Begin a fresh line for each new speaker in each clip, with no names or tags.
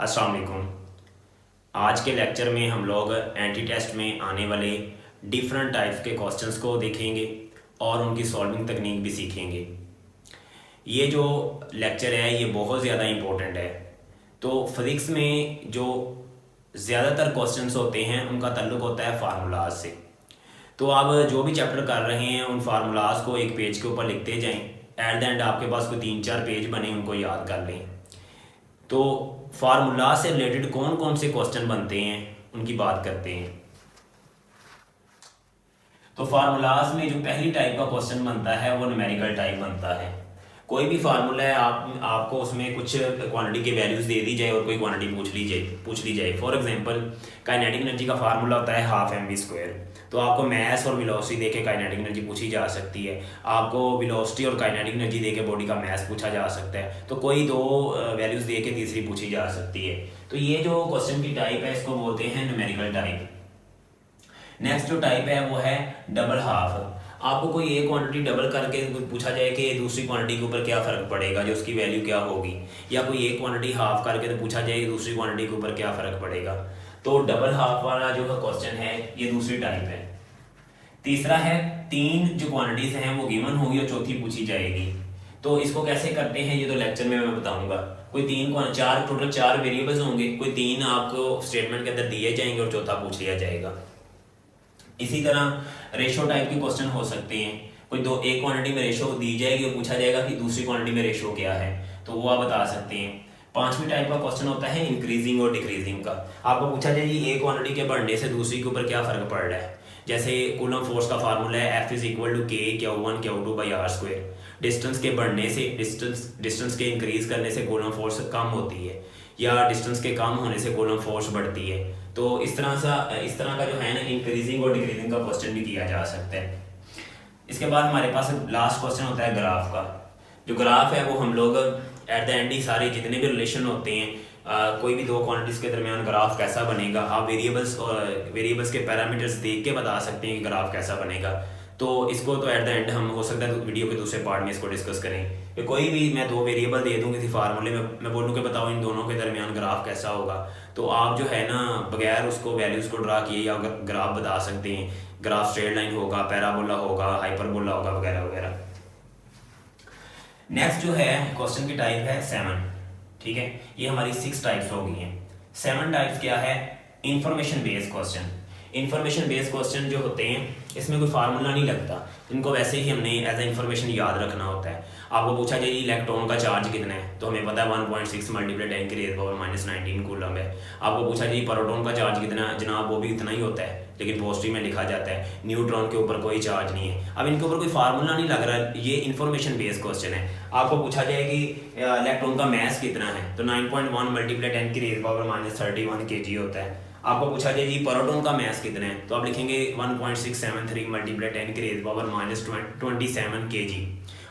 अस्सलाम वालेकुम। आज के लेक्चर में हम लोग एंटी टेस्ट में आने वाले डिफरेंट टाइप्स के क्वेश्चंस को देखेंगे और उनकी सॉल्विंग तकनीक भी सीखेंगे। ये जो लेक्चर है ये बहुत ज़्यादा इम्पोर्टेंट है। तो फिज़िक्स में जो ज़्यादातर क्वेश्चंस होते हैं उनका ताल्लुक होता है फार्मूलाज से। तो आप जो भी चैप्टर कर रहे हैं उन फार्मूलाज को एक पेज के ऊपर लिखते जाएं। एट द एंड आपके पास कोई 3-4 पेज बने उनको याद कर लें। तो फार्मूला से रिलेटेड कौन कौन से क्वेश्चन बनते हैं उनकी बात करते हैं। तो फार्मूलाज में जो पहली टाइप का क्वेश्चन बनता है वो न्यूमेरिकल टाइप बनता है। कोई भी फार्मूला है आपको उसमें कुछ क्वांटिटी के वैल्यूज दे दी जाए और कोई क्वांटिटी पूछ ली जाए। फॉर एग्जांपल काइनेटिक एनर्जी का फार्मूला होता है हाफ mv²। तो आपको मैस और वेलोसिटी देके काइनेटिक एनर्जी पूछी जा सकती है। आपको वेलोसिटी और काइनेटिक एनर्जी देके बॉडी का मैस पूछा जा सकता है। तो कोई दो वैल्यूज दे के तीसरी पूछी जा सकती है। तो ये जो क्वेश्चन की टाइप है इसको बोलते हैं न्यूमेरिकल टाइप। नेक्स्ट जो टाइप है वो है डबल हाफ। आपको कोई एक क्वांटिटी डबल करके पूछा जाए कि दूसरी क्वांटिटी के ऊपर क्या फ़र्क पड़ेगा, जो उसकी वैल्यू क्या होगी, या कोई एक क्वांटिटी हाफ करके तो पूछा जाए दूसरी क्वांटिटी के ऊपर क्या फ़र्क पड़ेगा। तो डबल हाफ वाला जो क्वेश्चन है ये दूसरी टाइप है। तीसरा है तीन जो क्वांटिटीज हैं वो गिवन होगी और चौथी पूछी जाएगी। तो इसको कैसे करते हैं ये तो लेक्चर में मैं बताऊंगा। कोई टोटल चार वेरिएबल्स होंगे, कोई तीन आपको स्टेटमेंट के अंदर दिए जाएंगे और चौथा पूछ लिया जाएगा। इसी तरह रेशो टाइप के क्वेश्चन हो सकते हैं। कोई एक क्वांटिटी में रेशो दी जाएगी और पूछा जाएगा कि दूसरी क्वांटिटी में रेशो क्या है, तो वो आप बता सकते हैं। पांचवी टाइप का क्वेश्चन होता है इंक्रीजिंग और डिक्रीजिंग का। आपको पूछा जाए कि एक क्वांटिटी के बढ़ने से दूसरी के ऊपर क्या फर्क पड़ रहा है। जैसे कूलम फोर्स का फार्मूला है F=K Q1 Q2/r²। डिस्टेंस के बढ़ने से डिस्टेंस के इंक्रीज करने से कूलम फोर्स कम होती है, या डिस्टेंस के कम होने से कूलम फोर्स बढ़ती है। तो इस तरह का जो है ना इंक्रीजिंग और डिक्रीजिंग का क्वेश्चन भी किया जा सकता है। इसके बाद हमारे पास लास्ट क्वेश्चन होता है ग्राफ का। जो ग्राफ है वो हम लोग एट द एंड ही सारे जितने भी रिलेशन होते हैं कोई भी दो क्वांटिटीज के दरमियान ग्राफ कैसा बनेगा, आप वेरिएबल्स के पैरामीटर्स देख के बता सकते हैं कि ग्राफ कैसा बनेगा। तो इसको तो एट द एंड हम हो सकता है वीडियो के दूसरे पार्ट में इसको डिस्कस करें कि कोई भी मैं दो वेरिएबल दे दूँ किसी फार्मूले में, मैं बोलूँ कि बताओ इन दोनों के दरमियान ग्राफ कैसा होगा। तो आप जो है ना बगैर उसको वैल्यूज़ को ड्रा किए या ग्राफ बता सकते हैं। ग्राफ स्ट्रेट लाइन होगा, पैराबोला होगा, हाइपरबोला होगा, वगैरह वगैरह। नेक्स्ट जो है क्वेश्चन की टाइप है 7। ठीक है, ये हमारी 6 टाइप्स हो गई हैं। 7 टाइप्स क्या है? Information based question. Information based question जो होते हैं इसमें कोई फार्मूला नहीं लगता, इनको वैसे ही हमने एज ए इंफॉर्मेशन याद रखना होता है। आपको पूछा जाए इलेक्ट्रॉन का चार्ज कितना है, तो हमें पता है 1.6 × 10⁻⁻19 कूलम है। आपको पूछा जाए प्रोटॉन का चार्ज कितना है, जनाब वो भी इतना ही होता है, लेकिन पॉजिटिव में लिखा जाता है। न्यूट्रॉन के ऊपर कोई चार्ज नहीं है। अब इनके ऊपर कोई फार्मूला नहीं लग रहा, ये इंफॉर्मेशन बेस्ड क्वेश्चन है। आपको पूछा जाए कि इलेक्ट्रॉन का मैस कितना है, तो 9.1 × 10⁻³ kg होता है। आपको पूछा जाए जी प्रोटॉन का मैस कितना है, तो आप लिखेंगे 1.673 × 10⁻⁻27 kg।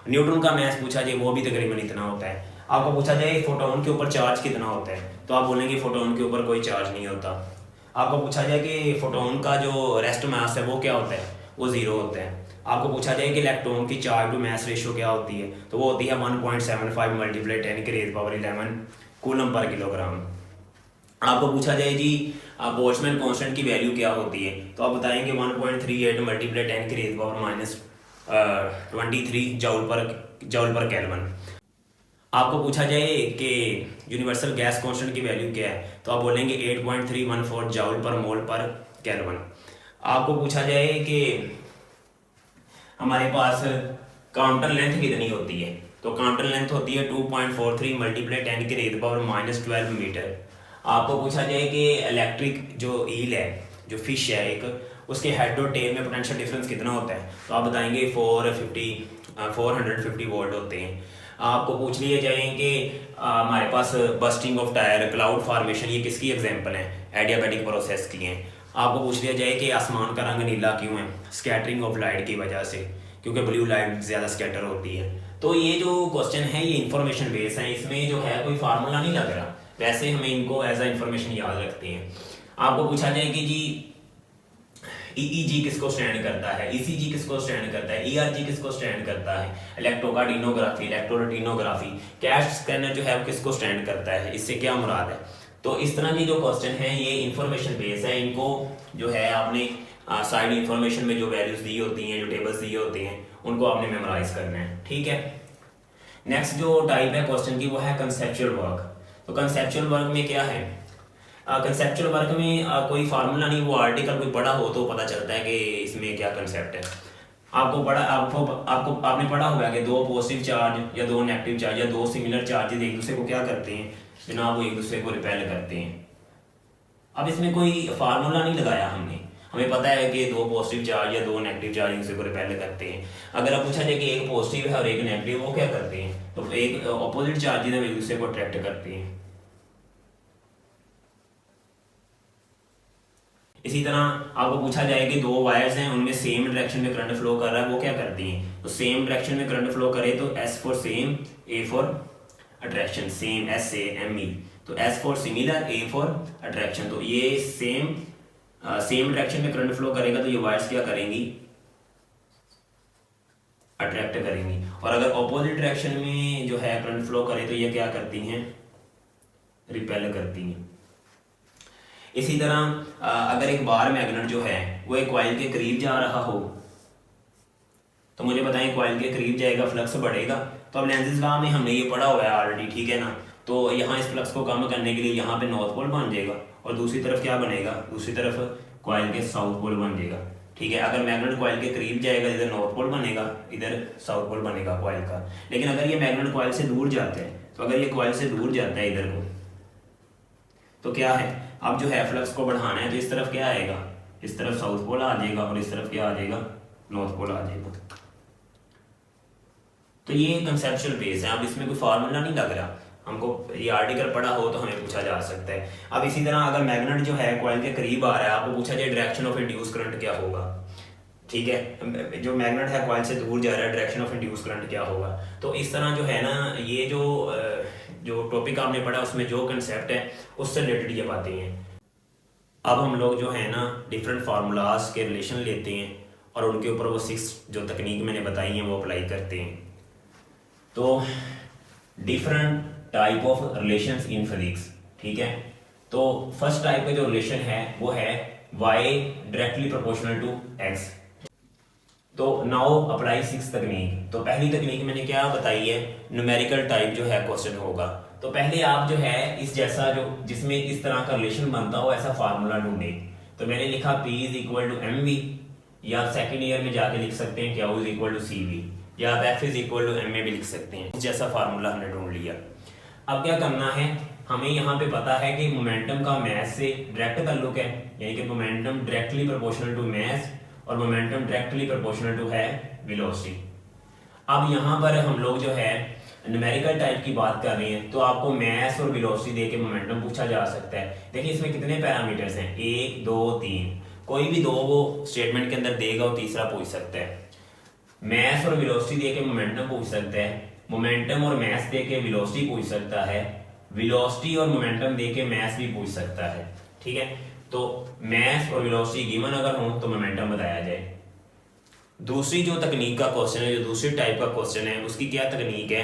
न्यूट्रॉन का मैस पूछा जाए वो भी तकरीबन इतना होता है। आपको पूछा जाए फोटोन के ऊपर चार्ज कितना होता है, तो आप बोलेंगे फोटोन के ऊपर कोई चार्ज नहीं होता। आपको पूछा जाए कि फोटोन का जो रेस्ट मास है वो क्या होता है, वो 0 होता है। आपको पूछा जाए कि इलेक्ट्रॉन की चार्ज टू मैस रेशियो क्या होती है, तो वो होती है 1.75 × 10⁻11 कूलम/किलोग्राम। आपको पूछा जाए जी बोल्ट्जमैन कांस्टेंट की वैल्यू क्या होती है, तो आप बताएंगे 1.38 × 10⁻23 जूल/केल्विन। आपको पूछा जाए कि यूनिवर्सल गैस कांस्टेंट की वैल्यू क्या है, तो आप बोलेंगे 8.314 जूल/मोल/केल्विन। आपको पूछा जाए कि हमारे पास काउंटर लेंथ कितनी होती है, तो काउंटर लेंथ होती है 2.43 × 10⁻12 मीटर। आपको पूछा जाए कि इलेक्ट्रिक जो ईल है, जो फिश है एक, उसके हेड और टेल में पोटेंशियल डिफरेंस कितना होता है, तो आप बताएंगे 450 वोल्ट होते हैं। आपको पूछ लिए जाए कि हमारे पास bursting off tyre, cloud formation, ये किसकी एग्जांपल है, एडियाबैटिक प्रोसेस की हैं। आपको पूछ लिया जाए कि आसमान का रंग नीला क्यों है, स्कैटरिंग ऑफ लाइट की वजह से, क्योंकि ब्लू लाइट ज़्यादा स्कैटर होती है। तो ये जो क्वेश्चन है ये इन्फॉर्मेशन बेस्ड है, इसमें जो है कोई फार्मूला नहीं लग रहा, वैसे हमें इनको एज अ इंफॉर्मेशन याद रखते हैं। आपको पूछा जाए कि जी ईईजी किसको स्टैंड करता है, ईसीजी किसको स्टैंड करता है, ईआरजी किसको स्टैंड करता है, इलेक्ट्रोकार्डिनोग्राफी, इलेक्ट्रोरेटिनोग्राफी, कैश स्कैनर जो है वो किसको स्टैंड करता है, इससे क्या मुराद है। तो इस तरह के जो क्वेश्चन हैं ये इंफॉर्मेशन बेस है, इनको जो है आपने साइड इंफॉर्मेशन में जो वैल्यूज दी होती हैं, जो टेबल्स दिए होते हैं, उनको आपने मेमोराइज करना है, ठीक है। नेक्स्ट जो टाइप है क्वेश्चन की वो है कंसेप्चुअल वर्क। तो कंसेप्चुअल वर्क में क्या है, कंसेप्चुअल वर्क में कोई फार्मूला नहीं, वो आर्टिकल कोई पढ़ा हो तो पता चलता है कि इसमें क्या कंसेप्ट है। आपने पढ़ा होगा कि दो पॉजिटिव चार्ज या दो नेगेटिव चार्ज या दो सिमिलर चार्जेस एक दूसरे को क्या करते हैं जनाब, वो एक दूसरे को रिपेल करते हैं। अब इसमें कोई फार्मूला नहीं लगाया हमने, हमें पता है कि दो पॉजिटिव चार्ज या दो नेगेटिव चार्ज एक दूसरे को रिपेल करते हैं। अगर आप पूछा जाए कि एक पॉजिटिव है और एक नेगेटिव, वो क्या करते हैं, तो एक ऑपोजिट चार्ज एक दूसरे को अट्रैक्ट करते हैं। इसी तरह आपको पूछा जाए कि दो वायर्स हैं, उनमें सेम डायरेक्शन में करंट फ्लो कर रहा है, वो क्या करती हैं, तो सेम डायरेक्शन में करंट फ्लो करे तो S for same, A for attraction, same SAME, तो S for similar, A for attraction. तो ये सेम डायरेक्शन में करंट फ्लो करेगा तो ये वायर्स क्या करेंगी, अट्रैक्ट करेंगी। और अगर ऑपोजिट डायरेक्शन में जो है करंट फ्लो करे तो ये क्या करती हैं, रिपेल करती हैं। इसी तरह अगर एक बार मैग्नेट जो है वो एक कॉइल के करीब जा रहा हो, तो मुझे बताएं कॉइल के करीब जाएगा फ्लक्स बढ़ेगा। तो अब लेंज़ेस लॉ में हमने ये पढ़ा हुआ है ऑलरेडी, ठीक है ना। तो यहाँ इस फ्लक्स को कम करने के लिए यहाँ पे नॉर्थ पोल बन जाएगा और दूसरी तरफ क्या बनेगा, दूसरी तरफ कॉइल के साउथ पोल बन जाएगा, ठीक है। अगर मैग्नेट कॉइल के करीब जाएगा, इधर नॉर्थ पोल बनेगा, इधर साउथ पोल बनेगा कॉइल का। लेकिन अगर ये मैग्नेट कॉइल से दूर जाते हैं, तो अगर ये कॉइल से दूर जाता है इधर को, तो क्या है, अब जो है फ्लक्स को बढ़ाना है तो इस तरफ क्या आएगा, इस तरफ साउथ पोल आ जाएगा और इस तरफ क्या आ जाएगा, नॉर्थ पोल आ जाएगा। तो ये कंसेप्चुअल बेस है, अब इसमें कोई फार्मूला नहीं लग रहा, हमको ये आर्टिकल पढ़ा हो तो हमें पूछा जा सकता है। अब इसी तरह अगर मैग्नेट जो है कॉइल के करीब आ रहा है, आपको पूछा जाए डायरेक्शन ऑफ इंड्यूस करंट क्या होगा, ठीक है। जो मैग्नेट है कॉइल से दूर जा रहा है, डायरेक्शन ऑफ इंड्यूस करंट क्या होगा। तो इस तरह जो है ना, ये जो टॉपिक आपने पढ़ा उसमें जो कंसेप्ट है उससे रिलेटेड ये बातें हैं। अब हम लोग जो है ना डिफरेंट फार्मूलाज के रिलेशन लेते हैं और उनके ऊपर वो 6 जो तकनीक मैंने बताई हैं वो अप्लाई करते हैं। तो different type of relations in physics, ठीक है। तो फर्स्ट टाइप का जो रिलेशन है वो है y directly proportional to x। तो नाउ अप्लाई 6 तकनीक। तो पहली तकनीक मैंने क्या बताई है, न्यूमेरिकल टाइप जो है क्वेश्चन होगा। तो पहले आप जो है इस जैसा जो जिसमें इस तरह का रिलेशन बनता हो ऐसा फार्मूला ढूंढे। तो मैंने लिखा P is equal to mv, या सेकेंड ईयर में जाके लिख सकते हैं Q is equal to cv, या आप F is equal to ma भी लिख सकते हैं। इस जैसा फार्मूला हमने ढूंढ लिया। अब क्या करना है, हमें यहाँ पे पता है कि मोमेंटम का मैस से डायरेक्ट ताल्लुक है, यानी कि momentum directly proportional to mass और मोमेंटम डायरेक्टली प्रोपोर्शनल टू है वेलोसिटी। अब यहाँ पर हम लोग जो है न्यूमेरिकल टाइप की बात कर रहे हैं, तो आपको मैस और वेलोसिटी देके मोमेंटम पूछा जा सकता है। देखिए इसमें कितने पैरामीटर्स हैं, 1 2 3, कोई भी दो वो स्टेटमेंट के अंदर देगा और तीसरा पूछ सकता है। मैस और वेलोसिटी देके मोमेंटम पूछ सकता है, मोमेंटम और मैस देके वेलोसिटी पूछ सकता है, वेलोसिटी और मोमेंटम देके मैस भी पूछ सकता है, ठीक है। तो मैस और वेलोसिटी गिवन अगर हो तो मोमेंटम बताया जाए। दूसरी जो तकनीक का क्वेश्चन है, जो दूसरी टाइप का क्वेश्चन है, उसकी क्या तकनीक है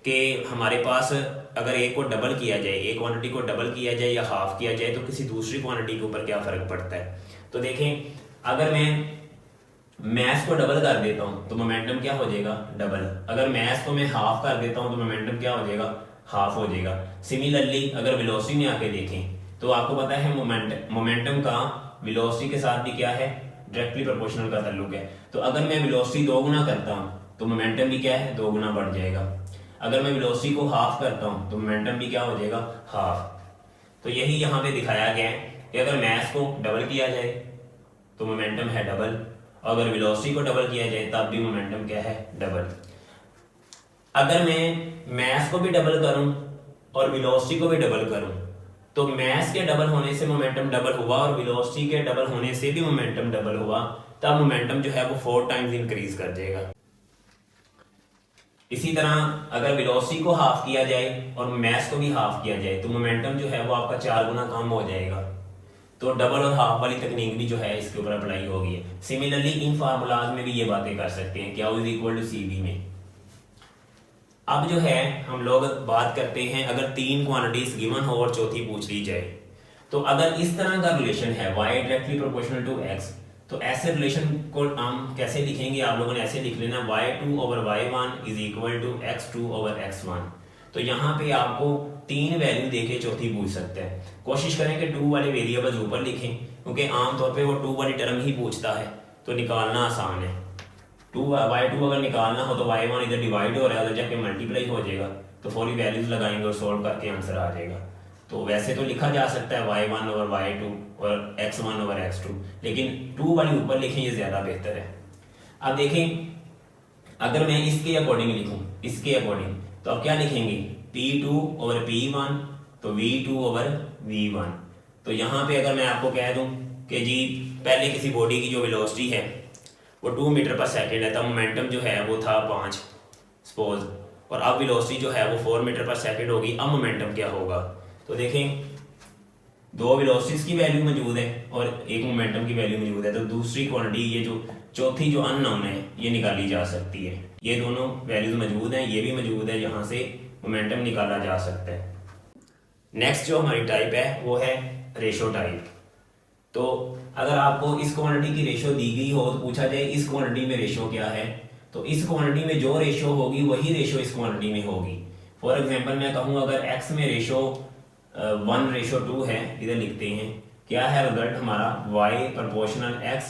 कि हमारे पास अगर एक को डबल किया जाए, एक क्वांटिटी को डबल किया जाए या हाफ किया जाए, तो किसी दूसरी क्वांटिटी के ऊपर क्या फर्क पड़ता है। तो देखें, अगर मैं मैस को डबल कर देता हूं तो मोमेंटम क्या हो जाएगा, डबल। अगर मैस को मैं हाफ कर देता हूं तो मोमेंटम क्या हो जाएगा, हाफ हो जाएगा। सिमिलरली अगर वेलोसिटी में आके देखें तो आपको पता है मोमेंटम का वेलोसिटी के साथ भी क्या है, डायरेक्टली प्रोपोर्शनल का ताल्लुक है। तो अगर मैं वेलोसिटी 2 गुना करता हूं तो मोमेंटम भी क्या है, 2 गुना बढ़ जाएगा। अगर मैं वेलोसिटी को हाफ करता हूं तो मोमेंटम भी क्या हो जाएगा, हाफ। तो यही यहाँ पे दिखाया गया है कि अगर मैस को डबल किया जाए तो मोमेंटम है डबल, अगर वेलोसिटी को डबल किया जाए तब भी मोमेंटम क्या है, डबल। अगर मैं मैस को भी डबल करूं और वेलोसिटी को भी डबल करूं तो मैस के डबल होने से मोमेंटम डबल हुआ और वेलोसिटी के डबल होने से भी मोमेंटम डबल हुआ, तब मोमेंटम जो है वो 4 टाइम्स इंक्रीज कर जाएगा। इसी तरह अगर वेलोसिटी को हाफ किया जाए और मैस को भी हाफ किया जाए तो मोमेंटम जो है वो आपका 4 गुना कम हो जाएगा। तो डबल और हाफ वाली तकनीक भी जो है इसके ऊपर अप्लाई होगी। सिमिलरली इन फार्मूलाज में भी ये बातें कर सकते हैं, Q is equal to CV में। अब जो है हम लोग बात करते हैं, अगर तीन क्वांटिटीज गिवन हो और चौथी पूछ ली जाए, तो अगर इस तरह का रिलेशन है y directly proportional to x, तो ऐसे रिलेशन को हम कैसे लिखेंगे? आप लोगों ने ऐसे लिख लेना y2 over y1 is equal to x2 over x1। तो यहाँ पे आपको तीन वैल्यू देके चौथी पूछ सकते हैं। कोशिश करें कि 2 वाले वेरिएबल्स ऊपर लिखें, क्योंकि आमतौर पे वो 2 वाली टर्म ही पूछता है, तो निकालना आसान है। y2 अगर निकालना हो तो y1 इधर डिवाइड हो रहा है, उधर जाके मल्टीप्लाई हो जाएगा, तो फौरी वैल्यूज लगाएंगे और सोल्व करके आंसर आ जाएगा। तो वैसे तो लिखा जा सकता है y1 ओवर y2 और x1 ओवर x2, लेकिन 2 वाली ऊपर लिखें, ये ज़्यादा बेहतर है। अब देखें, अगर मैं इसके अकॉर्डिंग लिखूं, इसके अकॉर्डिंग, तो अब क्या लिखेंगे? P2 ओवर P1, तो V2 ओवर V1। तो यहाँ पे अगर मैं आपको कह दूं कि जी पहले किसी बॉडी की जो वेलोसिटी है वो 2 मीटर पर सेकेंड है, तब मोमेंटम जो है वो था 5 सपोज, और अब वेलोसिटी जो है वो 4 मीटर पर सेकेंड होगी। अब मोमेंटम क्या होगा? तो देखें, दो वेलोसिटीज की वैल्यू मौजूद है और एक मोमेंटम की वैल्यू मौजूद है, तो दूसरी क्वांटिटी, ये जो चौथी जो अननोन है, ये निकाली जा सकती है। ये दोनों वैल्यूज मौजूद हैं, ये भी मौजूद है, यहाँ से मोमेंटम निकाला जा सकता है। नेक्स्ट जो हमारी टाइप है वो है रेशो टाइप। तो अगर आपको इस क्वांटिटी की रेशो दी गई हो तो पूछा जाए इस क्वांटिटी में रेशो क्या है, तो इस क्वांटिटी में जो रेशो होगी वही रेशो इस क्वांटिटी में होगी। फॉर एग्जांपल मैं कहूँ अगर x में रेशो 1:2 है, इधर लिखते हैं क्या है रिजल्ट हमारा, y प्रोपोर्शनल x,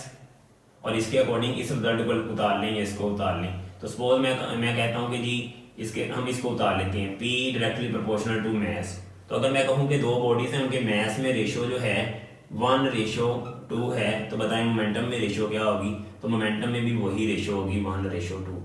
और इसके अकॉर्डिंग इस रिजल्ट को उतार लें या इसको उतार लें। तो सपोज मैं कहता हूँ कि जी इसके हम इसको उतार लेते हैं, p directly proportional to mass. तो अगर मैं कहूँ कि दो बॉडीज हैं, उनके मैस में रेशो जो है 1:2 है, तो बताएं मोमेंटम में रेशो क्या होगी? तो मोमेंटम में भी वही रेशो होगी, 1:2।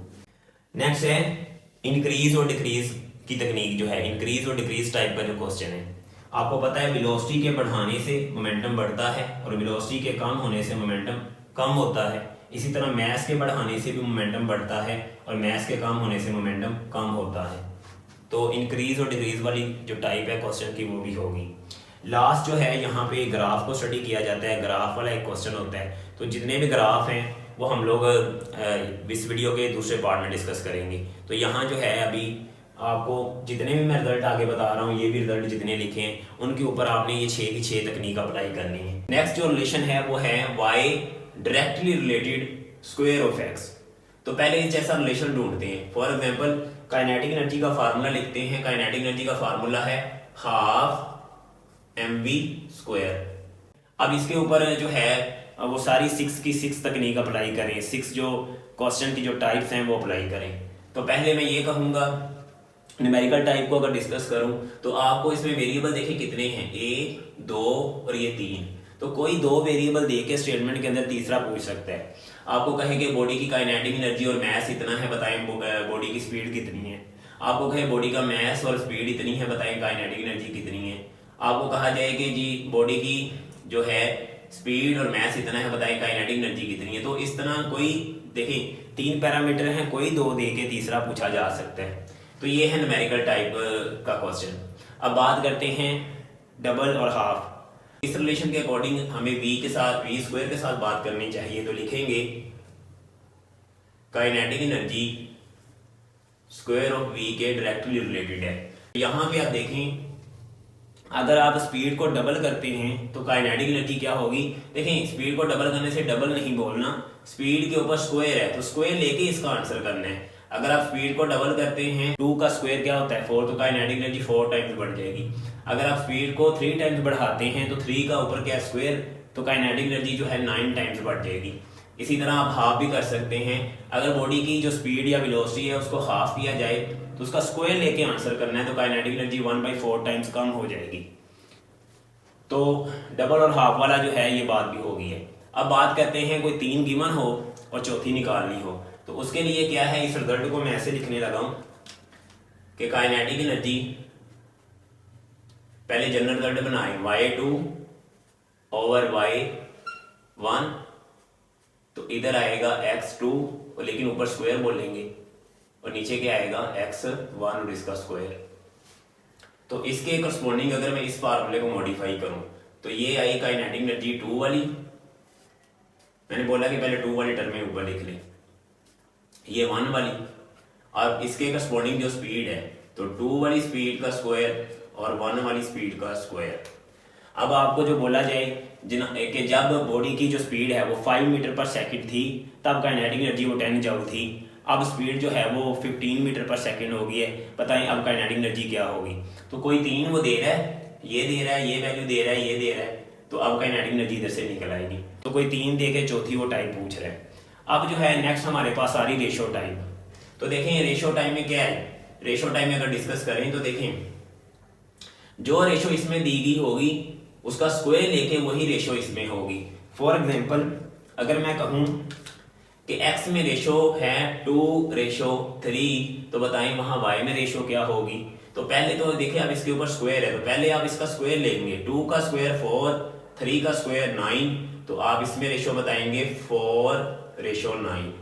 नेक्स्ट है इंक्रीज और डिक्रीज की तकनीक, जो है इंक्रीज और डिक्रीज टाइप का जो क्वेश्चन है। आपको पता है वेलोसिटी के बढ़ाने से मोमेंटम बढ़ता है और वेलोसिटी के कम होने से मोमेंटम कम होता है। इसी तरह मैस के बढ़ाने से भी मोमेंटम बढ़ता है और मैस के कम होने से मोमेंटम कम होता है। तो इंक्रीज और डिक्रीज वाली जो टाइप है क्वेश्चन की वो भी होगी। लास्ट जो है यहाँ पे ग्राफ को स्टडी किया जाता है, ग्राफ वाला एक क्वेश्चन होता है। तो जितने भी ग्राफ हैं वो हम लोग इस वीडियो के दूसरे पार्ट में डिस्कस करेंगे। तो यहाँ जो है अभी आपको जितने भी मैं रिजल्ट आगे बता रहा हूँ, ये भी रिजल्ट जितने लिखे हैं उनके ऊपर आपने ये 6 की 6 तकनीक अप्लाई करनी है। नेक्स्ट जो रिलेशन है वो है y directly related square of x। तो पहले इस जैसा रिलेशन ढूंढते हैं। फॉर एग्जाम्पल काइनेटिक एनर्जी का फार्मूला लिखते हैं। काइनेटिक एनर्जी का फार्मूला है 12mv²। अब इसके ऊपर जो है वो सारी 6 की 6 तकनीक अप्लाई करें, 6 जो क्वेश्चन की जो टाइप्स हैं वो अप्लाई करें। तो पहले मैं ये कहूँगा, न्यूमेरिकल टाइप को अगर डिस्कस करूं तो आपको इसमें वेरिएबल देखें कितने हैं, 1 2 और ये 3। तो कोई दो वेरिएबल दे के स्टेटमेंट के अंदर तीसरा पूछ सकता है। आपको कहे कि बॉडी की काइनेटिक एनर्जी और मैस इतना है, बताएं बॉडी की स्पीड कितनी है। आपको कहे बॉडी का मैस और स्पीड इतनी है, बताएं काइनेटिक एनर्जी कितनी है। आपको कहा जाए कि जी बॉडी की जो है स्पीड और मैस इतना है, बताएं काइनेटिक एनर्जी कितनी है। तो इस तरह कोई देखिए 3 पैरामीटर हैं, कोई दो दे के तीसरा पूछा जा सकता है। तो ये है न्यूमेरिकल टाइप का क्वेश्चन। अब बात करते हैं डबल और हाफ। इस रिलेशन के अकॉर्डिंग हमें v के साथ v² के साथ बात करनी चाहिए। तो लिखेंगे kinetic energy square of v के डायरेक्टली रिलेटेड है। यहाँ पे आप देखें अगर आप स्पीड को डबल करते हैं तो काइनेटिक एनर्जी क्या होगी। देखें स्पीड को डबल करने से डबल नहीं बोलना, स्पीड के ऊपर स्क्वायर है तो स्क्वायर लेके इसका आंसर करना है। अगर आप स्पीड को डबल करते हैं 2 का स्क्वायर क्या होता है 4, तो काइनेटिक एनर्जी 4 टाइम्स बढ़ जाएगी। अगर आप स्पीड को 3 टाइम्स बढ़ाते हैं तो 3 का ऊपर क्या स्क्वायर, तो काइनेटिक एनर्जी जो है 9 टाइम्स बढ़ जाएगी। इसी तरह आप हाफ भी कर सकते हैं। अगर बॉडी की जो स्पीड या वेलोसिटी है उसको हाफ किया जाए तो उसका स्क्वायर लेके आंसर करना है, तो काइनेटिक एनर्जी 1/4 टाइम्स कम हो जाएगी। तो डबल और हाफ वाला जो है ये बात भी हो गई है। अब बात करते हैं कोई 3 गिवन हो और चौथी निकालनी हो, तो उसके लिए क्या है, इस रिजल्ट को मैं ऐसे लिखने लगा हूं कि काइनेटिक एनर्जी, पहले जनरल रिजल्ट बनाए y2 ओवर y1, तो इधर आएगा x2 लेकिन ऊपर स्क्वायर बोलेंगे और नीचे क्या आएगा x1 और इसका स्क्वायर। तो इसके करस्पॉन्डिंग अगर मैं इस फार्मूले को मॉडिफाई करूं तो ये आई काइनेटिक एनर्जी 2 वाली। मैंने बोला कि पहले 2 वाली टर्में ऊपर लिख लें, ये 1 वाली और इसके करस्पॉन्डिंग जो स्पीड है, तो 2 वाली स्पीड का स्क्वायर और 1 वाली स्पीड का स्क्वायर। अब आपको जो बोला जाए कि जब बॉडी की जो स्पीड है वो 5 मीटर पर सेकंड थी, तब काइनेटिक एनर्जी वो 10 जूल थी। अब स्पीड जो है वो 15 मीटर पर सेकंड हो गई है। बताएं अब काइनेटिक एनर्जी क्या होगी। तो कोई 3 वो दे रहा है, ये दे रहा है, ये वैल्यू दे रहा है, ये दे रहा है, तो अब काइनेटिक एनर्जी इधर से निकल आएगी। तो कोई 3 दे के चौथी वो टाइप पूछ रहा है। अब जो है नेक्स्ट हमारे पास आ रही रेशो टाइप। तो देखें रेशो टाइप में क्या है। रेशो टाइप में अगर डिस्कस करें तो देखें जो रेशो इसमें दी गई होगी उसका स्क्वायर लेके वही रेशो इसमें होगी। फॉर एग्जांपल अगर मैं कहूं कि x में रेशो है 2:3, तो बताएं वहां y में रेशो क्या होगी। तो पहले तो देखिए अब इसके ऊपर स्क्वायर है, तो पहले आप इसका स्क्वायर लेंगे। 2 का स्क्वायर 4, 3 का स्क्वायर 9, तो आप इसमें रेशो बताएंगे 4:9।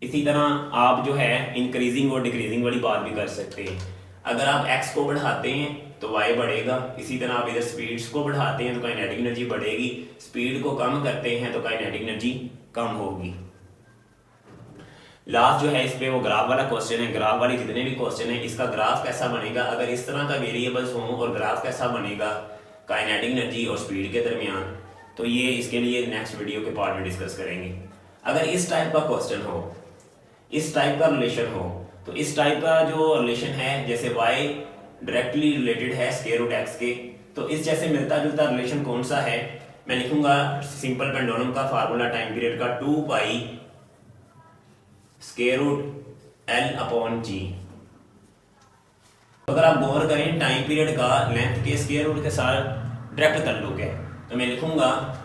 इसी तरह आप जो है इंक्रीजिंग और डिक्रीजिंग वाली बात भी कर सकते हैं। अगर आप x को बढ़ाते हैं तो y बढ़ेगा। इसी तरह आप इधर स्पीड्स को बढ़ाते हैं तो काइनेटिक एनर्जी बढ़ेगी। स्पीड को कम करते हैं तो काइनेटिक एनर्जी कम होगी। लास्ट जो है इस पे वो ग्राफ वाला क्वेश्चन है। ग्राफ वाले जितने भी क्वेश्चन है इसका ग्राफ कैसा बनेगा, अगर इस तरह का वेरिएबल्स हो और ग्राफ कैसा बनेगा काइनेटिक एनर्जी और स्पीड के दरमियान, तो ये इसके लिए नेक्स्ट वीडियो के पार्ट में डिस्कस करेंगे। अगर इस टाइप का क्वेश्चन हो, इस टाइप का रिलेशन हो, तो इस टाइप का जो रिलेशन है जैसे y डायरेक्टली रिलेटेड है स्क्वायर रूट x के, तो इस जैसे मिलता जुलता रिलेशन कौन सा है, मैं लिखूंगा सिंपल पेंडुलम का फार्मूला टाइम पीरियड का 2 पाई स्क्वायर रूट L/G। अगर आप गौर करें टाइम पीरियड का लेंथ के स्क्वायर रूट के साथ डायरेक्ट ताल्लुक है, तो मैं लिखूंगा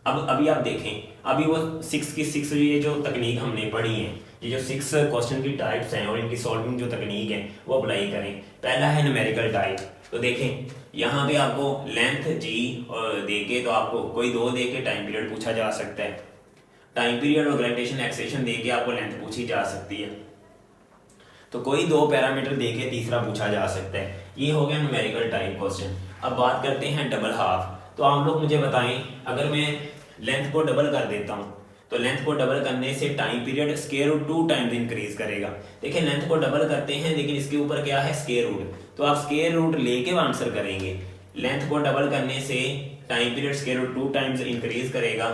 अब अभी आप देखें अभी वो 6 की 6 ये जो तकनीक हमने पढ़ी है, ये जो 6 क्वेश्चन की टाइप्स हैं और इनकी सॉल्विंग जो तकनीक है वो अप्लाई करें। पहला है न्यूमेरिकल टाइप। तो देखें यहाँ पे आपको लेंथ g और देके तो आपको कोई 2 दे के टाइम पीरियड पूछा जा सकता है। टाइम पीरियड और ग्रेविटेशन एक्सेशन दे के आपको लेंथ पूछी जा सकती है। तो कोई 2 पैरामीटर दे के तीसरा पूछा जा सकता है। ये हो गया न्यूमेरिकल टाइप क्वेश्चन। अब बात करते हैं डबल हाफ। तो आप लोग मुझे बताएं अगर मैं लेंथ को डबल कर देता हूं तो लेंथ को डबल करने से time period square root 2 times increase करेगा। देखिए लेंथ को डबल करते हैं लेकिन इसके ऊपर क्या है स्क्वायर रूट, तो आप स्क्वायर रूट लेके आंसर करेंगे। लेंथ को डबल करने से time period square root 2 times increase करेगा।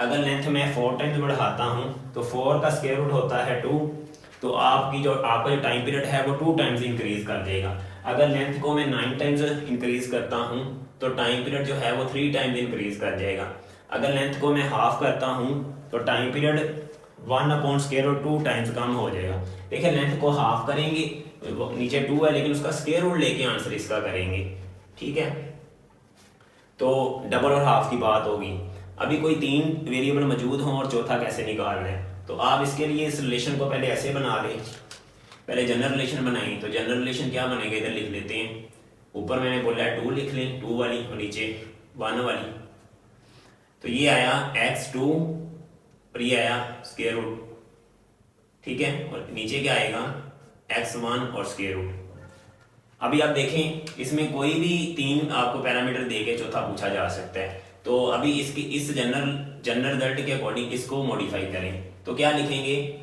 अगर लेंथ में 4 टाइम्स बढ़ाता हूं तो 4 का स्क्वायर रूट होता है 2, तो आपका जो टाइम पीरियड है वो 2 टाइम्स इंक्रीज कर देगा। अगर लेंथ को मैं 9 टाइम्स इंक्रीज करता हूं तो टाइम पीरियड जो है वो 3 टाइम्स इंक्रीज कर जाएगा। अगर लेंथ को मैं हाफ करता हूं तो टाइम पीरियड 1/√2 टाइम्स कम हो जाएगा। देखिए लेंथ को हाफ करेंगे, नीचे 2 है लेकिन उसका स्क्वायर रूट लेके आंसर इसका करेंगे, ठीक है। तो डबल और हाफ की बात होगी। अभी कोई 3 वेरिएबल मौजूद हों और चौथा कैसे निकालना है, तो आप इसके लिए इस रिलेशन को पहले ऐसे बना लें। पहले जनरल रिलेशन बनाएं, तो जनरल रिलेशन क्या बनेगा इधर लिख लेते हैं। ऊपर मैंने बोला है 2 लिख लें, 2 वाली, और नीचे 1 वाली। तो ये आया x2 और ये आया स्क्वायर रूट, ठीक है, और नीचे क्या आएगा x1 और स्क्वायर रूट। अभी आप देखें इसमें कोई भी 3 आपको पैरामीटर देके चौथा पूछा जा सकता है। तो अभी इसकी इस जनरल रिजल्ट के अकॉर्डिंग इसको मॉडिफाई करें, तो क्या लिखेंगे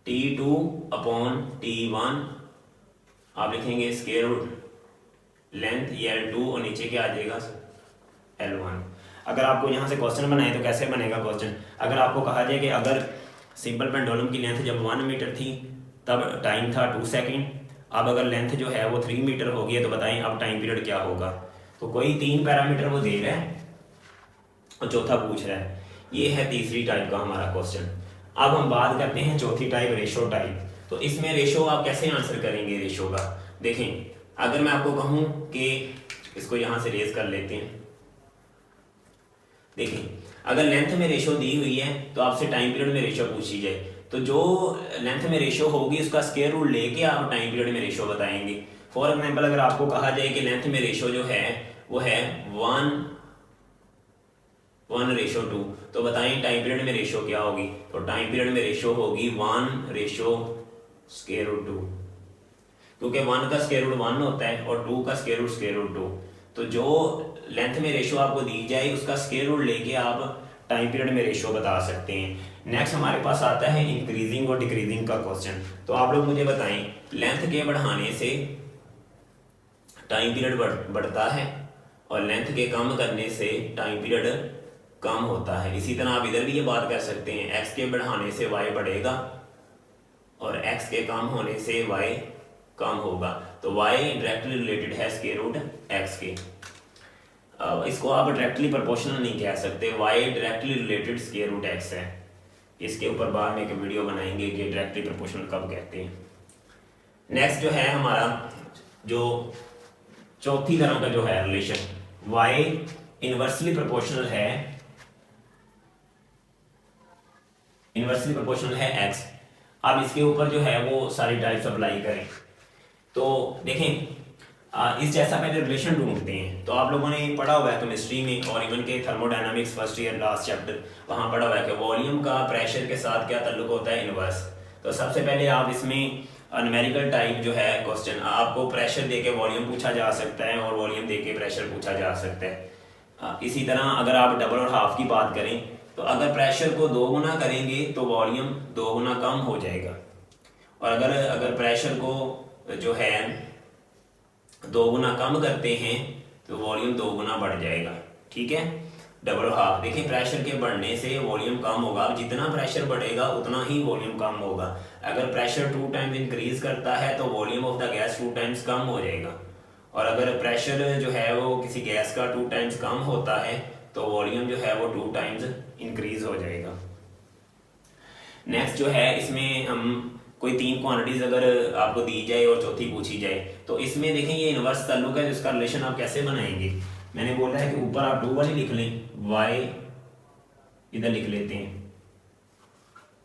T2/T1 आप लिखेंगे स्क्वायर रूट लेंथ ये L2 और नीचे क्या आ जाएगा L1। अगर आपको यहाँ से क्वेश्चन बनाए तो कैसे बनेगा क्वेश्चन, अगर आपको कहा जाए कि अगर सिंपल पेंडुलम की लेंथ जब 1 मीटर थी तब टाइम था 2 सेकंड, अब अगर लेंथ जो है वो 3 मीटर हो गई है तो बताएं अब टाइम पीरियड क्या होगा। तो कोई 3 पैरामीटर वो दे रहा है और चौथा पूछ रहा है। ये है तीसरी टाइप का हमारा क्वेश्चन। अब हम बात करते हैं चौथी टाइप रेशो टाइप। तो इसमें रेशो आप कैसे आंसर करेंगे रेशो का। देखें अगर मैं आपको कहूँ कि इसको यहाँ से रेज कर लेते हैं, देखिए अगर लेंथ में रेशो दी हुई है तो आपसे टाइम पीरियड में रेशो पूछी जाए, तो जो लेंथ में रेशो होगी उसका स्क्वायर रूट लेके आप टाइम पीरियड में रेशो बताएंगे। फॉर एग्जांपल अगर आपको कहा जाए कि लेंथ में रेशो जो है वो है 1:2, तो बताएं टाइम पीरियड में रेशो क्या होगी। तो टाइम पीरियड में रेशो होगी 1:√2। क्योंकि 1 का स्क्वायर रूट 1 होता है और 2 का स्क्वायर रूट 2। तो जो लेंथ में रेशो आपको दी जाए उसका स्क्वायर रूट लेके आप टाइम पीरियड में रेशो बता सकते हैं। नेक्स्ट हमारे पास आता है इंक्रीजिंग और डिक्रीजिंग का क्वेश्चन। तो आप लोग मुझे बताएं, लेंथ के बढ़ाने से टाइम पीरियड बढ़ता है और लेंथ के कम करने से टाइम पीरियड कम होता है। इसी तरह आप इधर भी ये बात कर सकते हैं, एक्स के बढ़ाने से वाई बढ़ेगा और एक्स के कम होने से वाई कम होगा। तो वाई डायरेक्टली रिलेटेड है स्क्वायर रूट एक्स के। इसको आप डायरेक्टली प्रोपोर्शनल नहीं कह सकते, Y directly related square root X है। इसके ऊपर बाद में एक वीडियो बनाएंगे कि डायरेक्टली प्रोपोर्शनल कब कहते हैं। नेक्स्ट जो है हमारा जो चौथी तरह का जो है रिलेशन, वाई इनवर्सली प्रोपोर्शनल है एक्स। अब इसके ऊपर जो है वो सारी टाइप्स अप्लाई करें। तो देखें, इस जैसा पहले रिलेशन ढूंढते हैं। तो आप लोगों ने पढ़ा हुआ है केमिस्ट्री में और इवन के thermodynamics first year last chapter वहाँ पढ़ा हुआ है कि वॉल्यूम का प्रेशर के साथ क्या ताल्लुक होता है, इनवर्स। तो सबसे पहले आप इसमें न्यूमेरिकल टाइप जो है क्वेश्चन, आपको प्रेशर देके वॉल्यूम पूछा जा सकता है और वॉल्यूम देके प्रेशर पूछा जा सकता है। इसी तरह अगर आप डबल और हाफ की बात करें तो अगर प्रेशर को 2 गुना करेंगे तो वॉल्यूम 2 गुना कम हो जाएगा, और अगर प्रेशर को जो है 2 गुना कम करते हैं तो वॉल्यूम 2 गुना बढ़ जाएगा। ठीक है, डबल और हाफ। देखिए, प्रेशर के बढ़ने से वॉल्यूम कम होगा, जितना प्रेशर बढ़ेगा उतना ही वॉल्यूम कम होगा। अगर प्रेशर 2 टाइम्स इंक्रीज करता है तो volume of the gas 2 times कम हो जाएगा, और अगर प्रेशर जो है वो किसी गैस का 2 टाइम्स कम होता है तो वॉल्यूम जो है वो 2 टाइम्स इंक्रीज हो जाएगा। नेक्स्ट जो है, इसमें हम कोई 3 क्वांटिटीज अगर आपको दी जाए और चौथी पूछी जाए तो इसमें देखें ये इनवर्स ताल्लुक है, जिसका रिलेशन आप कैसे बनाएंगे। मैंने बोला है कि ऊपर आप 2 वाली लिख लें, y इधर लिख लेते हैं,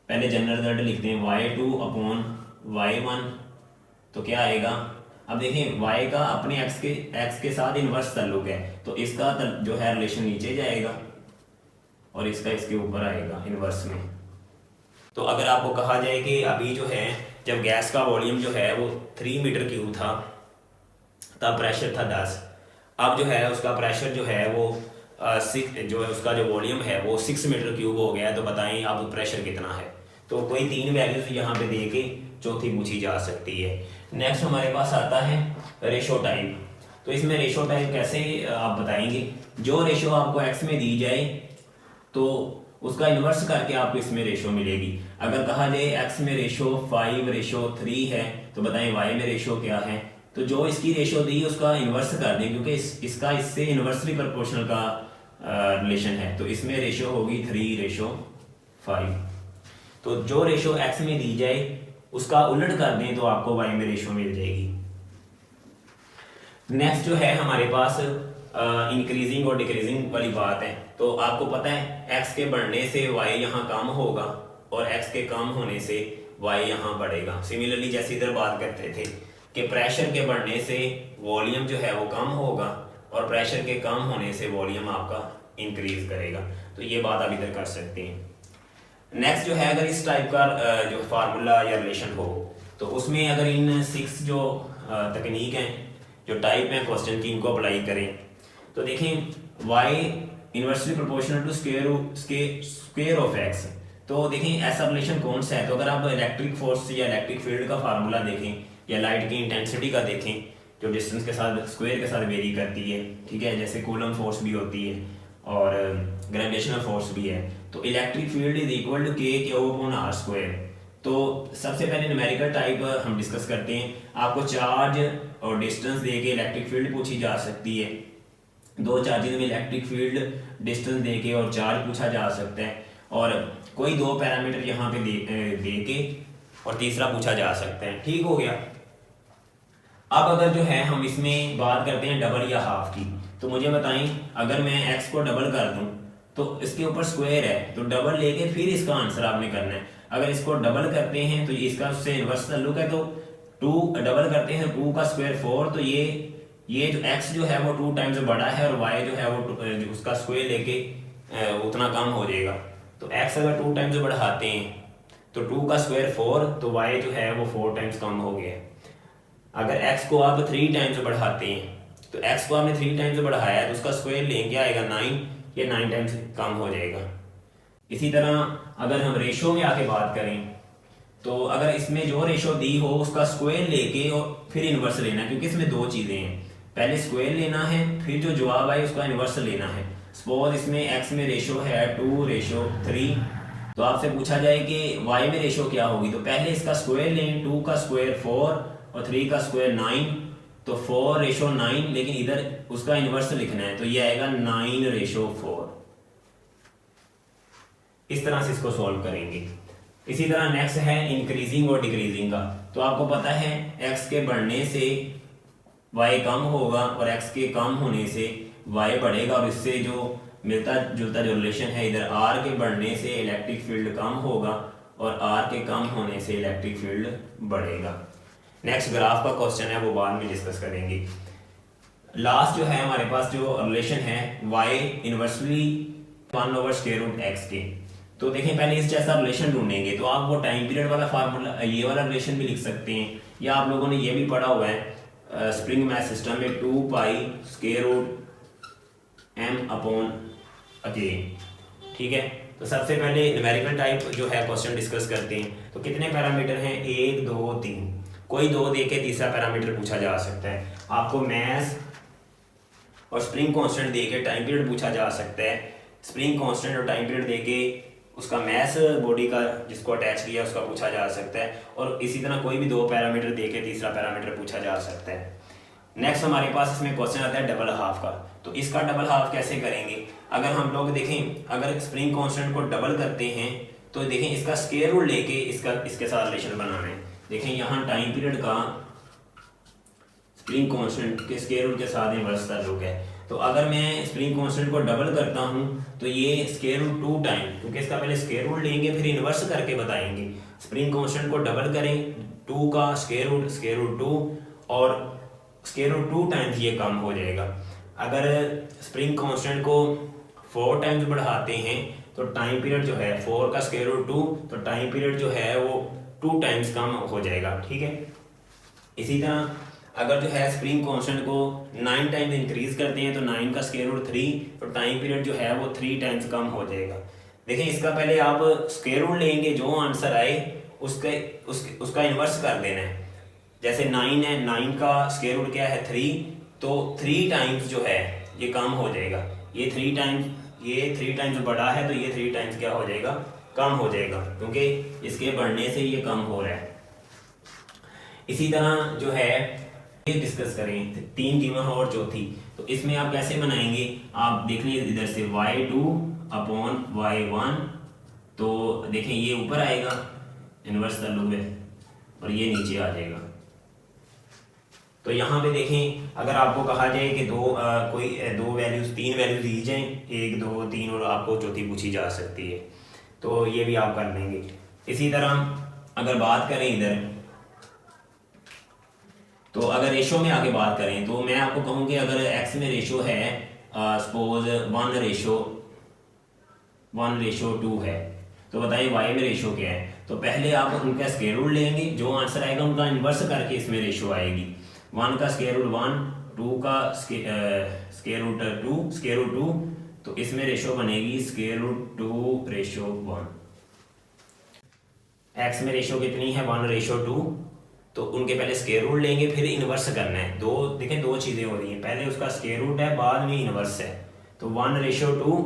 पहले जनरल रिजल्ट लिखते हैं y2 अपॉन y1। तो क्या आएगा, अब देखें y का अपने x के साथ इनवर्स ताल्लुक है, तो इसका जो है रिलेशन नीचे जाएगा और इसका इसके ऊपर आएगा इनवर्स में। तो अगर आपको कहा जाए कि अभी जो है जब गैस का वॉल्यूम जो है वो 3 मीटर क्यूब था तब प्रेशर था 10, अब जो है उसका प्रेशर जो है वो 6, जो है उसका जो वॉल्यूम है वो 6 मीटर क्यूब हो गया है। तो बताएं अब प्रेशर कितना है। तो कोई 3 वैल्यूज यहाँ पे दे के चौथी पूछी जा सकती है। नेक्स्ट हमारे पास आता है रेशो टाइप। तो इसमें रेशो टाइप कैसे आप बताएंगे, जो रेशो आपको एक्स में दी जाए तो उसका इन्वर्स करके आपको इसमें रेशो मिलेगी। अगर कहा जाए एक्स में रेशो 5:3 है तो बताएं वाई में रेशो क्या है। तो जो इसकी रेशो दी उसका इन्वर्स कर दें, क्योंकि इसका इससे इन्वर्सली प्रोपोर्शनल का रिलेशन है। तो इसमें रेशो होगी 3:5। तो जो रेशो एक्स में दी जाए उसका उलट कर दें तो आपको वाई में रेशो मिल जाएगी। नेक्स्ट जो है हमारे पास इंक्रीजिंग और डिक्रीजिंग वाली बात है। तो आपको पता है एक्स के बढ़ने से वाई यहाँ कम होगा और एक्स के कम होने से वाई यहाँ बढ़ेगा। सिमिलरली जैसे इधर बात करते थे कि प्रेशर के बढ़ने से वॉल्यूम जो है वो कम होगा और प्रेशर के कम होने से वॉल्यूम आपका इंक्रीज करेगा। तो ये बात आप इधर कर सकते हैं। नेक्स्ट जो है, अगर इस टाइप का जो फार्मूला या रिलेशन हो तो उसमें अगर इन 6 जो तकनीक हैं, जो टाइप हैं क्वेश्चन की, इनको अप्लाई करें तो देखें y inversely proportional to square of x। तो देखें ऐसा रिलेशन कौन सा है। तो अगर आप इलेक्ट्रिक फोर्स या इलेक्ट्रिक फील्ड का फार्मूला देखें या लाइट की इंटेंसिटी का देखें, जो डिस्टेंस के साथ स्क्वायर के साथ वेरी करती है, ठीक है, जैसे कूलम फोर्स भी होती है और ग्रेविटेशनल फोर्स भी है। तो electric field is equal to k cube upon r square. तो सबसे पहले न्यूमेरिकल टाइप हम डिस्कस करते हैं। आपको चार्ज और डिस्टेंस दे के इलेक्ट्रिक फील्ड पूछी जा सकती है। 2 चार्जेस में इलेक्ट्रिक फील्ड, डिस्टेंस दे के और चार्ज पूछा जा सकता है, और कोई 2 पैरामीटर यहाँ पे दे के और तीसरा पूछा जा सकता है। ठीक हो गया। अब अगर जो है हम इसमें बात करते हैं डबल या हाफ की, तो मुझे बताएं अगर मैं x को डबल कर दूं तो इसके ऊपर स्क्वायर है, तो डबल लेके फिर इसका आंसर आपने करना है। अगर इसको डबल करते हैं तो इसका उससे इनवर्स ताल्लुक है, तो 2 डबल करते हैं 2 का स्क्वायर 4, तो ये जो x जो है वो 2 टाइम्स बड़ा है और y जो है वो उसका स्क्वायर लेके उतना कम हो जाएगा। तो x अगर 2 टाइम्स बढ़ाते हैं तो 2 का स्क्वायर 4, तो y जो है वो 4 टाइम्स कम हो गया। अगर x को आप 3 टाइम्स बढ़ाते हैं तो x को आपने 3 टाइम्स बढ़ाया है तो उसका स्क्वायर लेंगे आएगा 9, ये 9 टाइम्स कम हो जाएगा। इसी तरह अगर हम रेशो में आके बात करें तो अगर इसमें जो रेशो दी हो उसका स्क्वायर लेके और फिर इन्वर्स लेना है, क्योंकि इसमें दो चीज़ें हैं, पहले स्क्वायर लेना है फिर जो जवाब आए उसका इन्वर्स लेना है। सपोज इसमें x में रेशो है 2:3, तो आपसे पूछा जाए कि y में रेशो क्या होगी, तो पहले इसका स्क्वायर लें, 2 का स्क्वायर 4 और 3 का स्क्वायर 9, तो 4:9, लेकिन इधर उसका इन्वर्स लिखना है तो ये आएगा 9:4। इस तरह से इसको सॉल्व करेंगे। इसी तरह नेक्स्ट है इंक्रीजिंग और डिक्रीजिंग का। तो आपको पता है x के बढ़ने से y कम होगा और x के कम होने से y बढ़ेगा, और इससे जो मिलता जुलता जो रिलेशन है, इधर r के बढ़ने से इलेक्ट्रिक फील्ड कम होगा और r के कम होने से इलेक्ट्रिक फील्ड बढ़ेगा। नेक्स्ट ग्राफ का क्वेश्चन है वो बाद में डिस्कस करेंगे। लास्ट जो है हमारे पास जो रिलेशन है y इनवर्सली 1/√x के। तो देखें पहले इस जैसा रिलेशन ढूंढेंगे तो आप वो टाइम पीरियड वाला फार्मूला, ये वाला रिलेशन भी लिख सकते हैं, या आप लोगों ने ये भी पढ़ा हुआ है स्प्रिंग मैथ सिस्टम में 2π√m/k। ठीक है, तो सबसे पहले न्यूमेरिकल टाइप जो है क्वेश्चन डिस्कस करते हैं। तो कितने पैरामीटर हैं, 1 2 3, कोई 2 दे के तीसरा पैरामीटर पूछा जा सकता है। आपको मैथ और स्प्रिंग कांस्टेंट दे के टाइम पीरियड पूछा जा सकता है। स्प्रिंग कांस्टेंट और टाइम पीरियड दे के उसका मैथ बॉडी का जिसको अटैच किया उसका पूछा जा सकता है, और इसी तरह कोई भी 2 पैरामीटर दे के तीसरा पैरामीटर पूछा जा सकता है। नेक्स्ट हमारे पास इसमें क्वेश्चन आता है डबल हाफ का। तो इसका डबल हाफ कैसे करेंगे, अगर हम लोग देखें, अगर स्प्रिंग कांस्टेंट को डबल करते हैं तो देखें इसका स्क्वायर रूट लेके इसके साथ रिलेशन बनाना है। देखें यहाँ टाइम पीरियड का स्प्रिंग कांस्टेंट के स्क्वायर रूट के साथ इनवर्स ताल्लुक है। तो अगर मैं स्प्रिंग कांस्टेंट को डबल करता हूँ तो ये स्क्वायर रूट 2 टाइम, क्योंकि इसका पहले स्क्वायर रूट लेंगे फिर इनवर्स करके बताएंगे। स्प्रिंग कांस्टेंट को डबल करें, 2 का स्क्वायर रूट 2 और स्क्वायर रूट 2 टाइम्स ये कम हो जाएगा। अगर स्प्रिंग कांस्टेंट को 4 टाइम्स बढ़ाते हैं तो टाइम पीरियड जो है 4 का स्क्वायर रूट 2, तो टाइम पीरियड जो है वो 2 टाइम्स कम हो जाएगा। ठीक है, इसी तरह अगर जो है स्प्रिंग कांस्टेंट को 9 टाइम्स इंक्रीज करते हैं तो 9 का स्क्वायर रूट 3, तो टाइम पीरियड जो है वो 3 टाइम्स कम हो जाएगा। देखें इसका पहले आप स्क्वायर रूट लेंगे, जो आंसर आए उसका इन्वर्स कर देना है। जैसे 9 है, 9 का स्क्वायर रूट क्या है 3, तो 3 टाइम्स जो है ये कम हो जाएगा। ये 3 टाइम्स बड़ा है तो ये 3 टाइम्स क्या हो जाएगा, कम हो जाएगा, क्योंकि इसके बढ़ने से ये कम हो रहा है। इसी तरह जो है डिस्कस करें 3 गिवन और चौथी, तो इसमें आप कैसे बनाएंगे, आप देख लीजिए इधर से y2/y1, तो देखें ये ऊपर आएगा इनवर्स ताल्लुक है और ये नीचे आ जाएगा। तो यहाँ पे देखें अगर आपको कहा जाए कि कोई 3 वैल्यूज दी जाएं, 1 2 3, और आपको चौथी पूछी जा सकती है, तो ये भी आप कर लेंगे। इसी तरह अगर बात करें इधर, तो अगर रेशो में आगे बात करें तो मैं आपको कहूँगी अगर x में रेशो है सपोज 1:2 है, तो बताइए y में रेशो क्या है। तो पहले आप उनका स्क्वायर रूट लेंगे, जो आंसर आएगा उनका इन्वर्स करके इसमें रेशो आएगी। 1 का स्क्वायर रूट 1, 2 का स्क्वायर रूट 2, तो इसमें रेशो बनेगी स्क्वायर रूट 2:1। x में रेशो कितनी है 1:2, तो उनके पहले स्क्वायर रूट लेंगे फिर इन्वर्स करना है। देखें दो चीज़ें हो रही हैं, पहले उसका स्क्वायर रूट है बाद में इन्वर्स है। तो 1:2,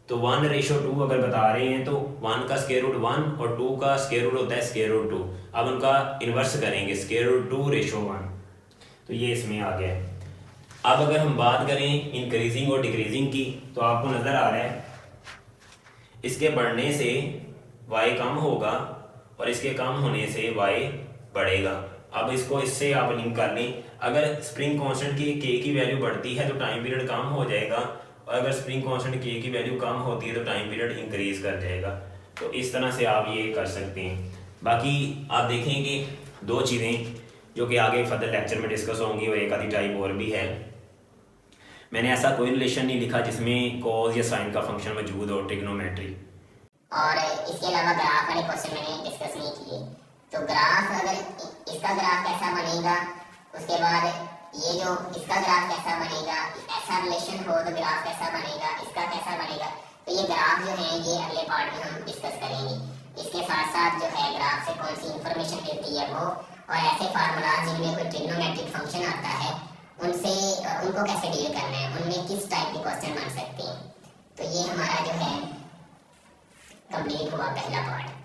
तो 1:2 अगर बता रहे हैं तो 1 का स्क्वायर रूट 1 और 2 का स्क्वायर रूट होता है स्क्वायर रूट 2। अब उनका इन्वर्स करेंगे स्क्वायर रूट 2:1, तो ये इसमें आ गया। अब अगर हम बात करें इंक्रीजिंग और डिक्रीजिंग की, तो आपको नज़र आ रहा है इसके बढ़ने से y कम होगा और इसके कम होने से y बढ़ेगा। अब इसको इससे आप लिंक कर लें, अगर स्प्रिंग कांस्टेंट की k की वैल्यू बढ़ती है तो टाइम पीरियड कम हो जाएगा, और अगर स्प्रिंग कांस्टेंट k की वैल्यू कम होती है तो टाइम पीरियड इंक्रीज कर जाएगा। तो इस तरह से आप ये कर सकते हैं। बाकी आप देखेंगे 2 चीज़ें जो कि आगे फर्दर लेक्चर में डिस्कस होंगी, और एक आधी टाइप और भी है। मैंने ऐसा कोई रिलेशन नहीं लिखा जिसमें कॉज या साइन का फंक्शन मौजूद हो, ट्रिग्नोमेट्री।
और इसके अलावा ग्राफ वाले क्वेश्चन मैंने डिस्कस नहीं किए। तो ग्राफ, अगर इसका ग्राफ कैसा बनेगा, उसके बाद ये जो इसका ग्राफ कैसा बनेगा, ऐसा रिलेशन हो तो ग्राफ कैसा बनेगा, इसका कैसा बनेगा। तो ये ग्राफ जो है ये अगले पार्ट में हम डिस्कस करेंगे। इसके साथ साथ जो है ग्राफ से कौन सी इंफॉर्मेशन मिलती है वो, और ऐसे फार्मूलाज जिनमें कोई ट्रिग्नोमेट्रिक फंक्शन आता है उनसे उनको कैसे डील करना है, उनमें किस टाइप के क्वेश्चन बन सकते हैं। तो ये हमारा जो है कंप्लीट हुआ पहला पार्ट।